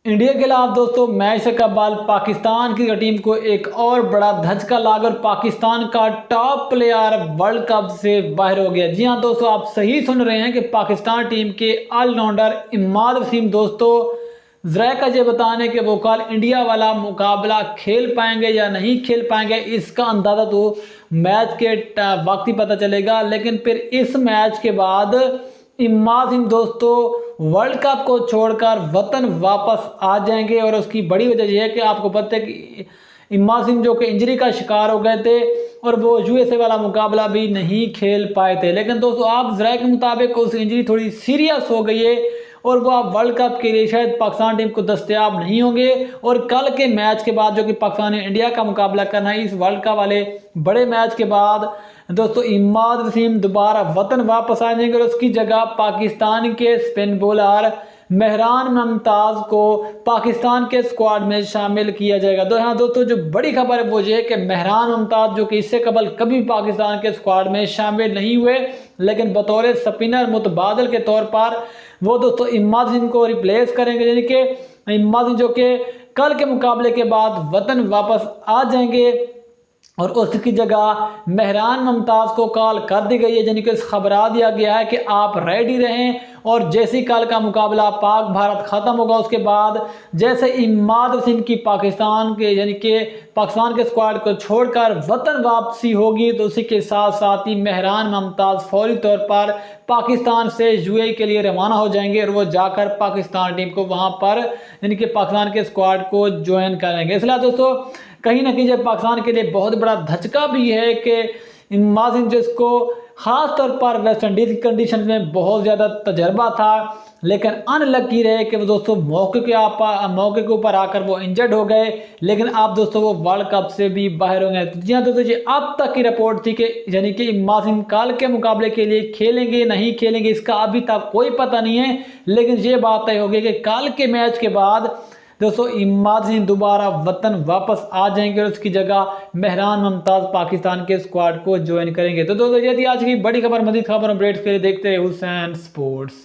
India के खिलाफ दोस्तों मैच से कबाल पाकिस्तान की टीम को एक और बड़ा धचका लाकर पाकिस्तान का टॉप प्लेयर वर्ल्ड कप से बाहर हो गया। जी हां दोस्तों, आप सही सुन रहे हैं कि पाकिस्तान टीम के ऑलराउंडर इमाद वसीम दोस्तों जरा का ये बताने कि वो कल इंडिया वाला मुकाबला खेल पाएंगे या नहीं खेल पाएंगे, इसका अंदाजा तो मैच के वक्त ही पता चलेगा। लेकिन फिर इस मैच के बाद इमाद वसीम दोस्तों वर्ल्ड कप को छोड़कर वतन वापस आ जाएंगे और उसकी बड़ी वजह यह है कि आपको पता है कि इमाद वसीम जो कि इंजरी का शिकार हो गए थे और वो यूएसए वाला मुकाबला भी नहीं खेल पाए थे। लेकिन दोस्तों आप जरा के मुताबिक उस इंजरी थोड़ी सीरियस हो गई है और वो आप वर्ल्ड कप के लिए शायद पाकिस्तान टीम को दस्तयाब नहीं होंगे। और कल के मैच के बाद जो कि पाकिस्तान ने इंडिया का मुकाबला करना है, इस वर्ल्ड कप वाले बड़े मैच के बाद दोस्तों इमाद वसीम दोबारा वतन वापस आ जाएंगे और उसकी जगह पाकिस्तान के स्पिन बॉलर मेहरान मुमताज़ को पाकिस्तान के स्क्वाड में शामिल किया जाएगा। तो हाँ दोस्तों, जो बड़ी खबर है वो ये है कि मेहरान मुमताज़ जो कि इससे कबल कभी पाकिस्तान के स्क्वाड में शामिल नहीं हुए, लेकिन बतौर स्पिनर मुतबादल के तौर पर वो दोस्तों इमाद वसीम को रिप्लेस करेंगे। यानी कि इमाद वसीम जो कि कल के मुकाबले के बाद वतन वापस आ जाएंगे और उसकी जगह मेहरान मुमताज़ को कॉल कर दी गई है। यानी कि खबरा दिया गया है कि आप रेडी रहें और जैसे कल का मुकाबला पाक भारत ख़त्म होगा उसके बाद जैसे इमाद वसीम की पाकिस्तान के यानी कि पाकिस्तान के स्क्वाड को छोड़कर वतन वापसी होगी, तो उसी के साथ साथ ही मेहरान मुमताज़ फौरी तौर पर पाकिस्तान से यूएई के लिए रवाना हो जाएंगे और वो जाकर पाकिस्तान टीम को वहाँ पर यानी कि पाकिस्तान के स्क्वाड को ज्वाइन करेंगे। इसलिए दोस्तों कहीं ना कहीं पाकिस्तान के लिए बहुत बड़ा धचका भी है कि इमाद वसीम जिसको खास तौर पर वेस्ट इंडीज की कंडीशन में बहुत ज़्यादा तजर्बा था, लेकिन अनलकी रहे कि वो दोस्तों मौके के ऊपर आकर वो इंजर्ड हो गए। लेकिन आप दोस्तों वो वर्ल्ड कप से भी बाहर हो गए। जी हाँ दोस्तों, ये अब तक की रिपोर्ट थी कि यानी कि इमाद वसीम कल के मुकाबले के लिए खेलेंगे नहीं खेलेंगे इसका अभी तक कोई पता नहीं है। लेकिन ये बात तय होगी कि कल के मैच के बाद दोस्तों इमाद वसीम दोबारा वतन वापस आ जाएंगे और उसकी जगह मेहरान मुमताज़ पाकिस्तान के स्क्वाड को ज्वाइन करेंगे। तो दोस्तों यदि आज की बड़ी खबर मज़ीद खबर अपडेट्स के लिए देखते हैं हुसैन स्पोर्ट्स।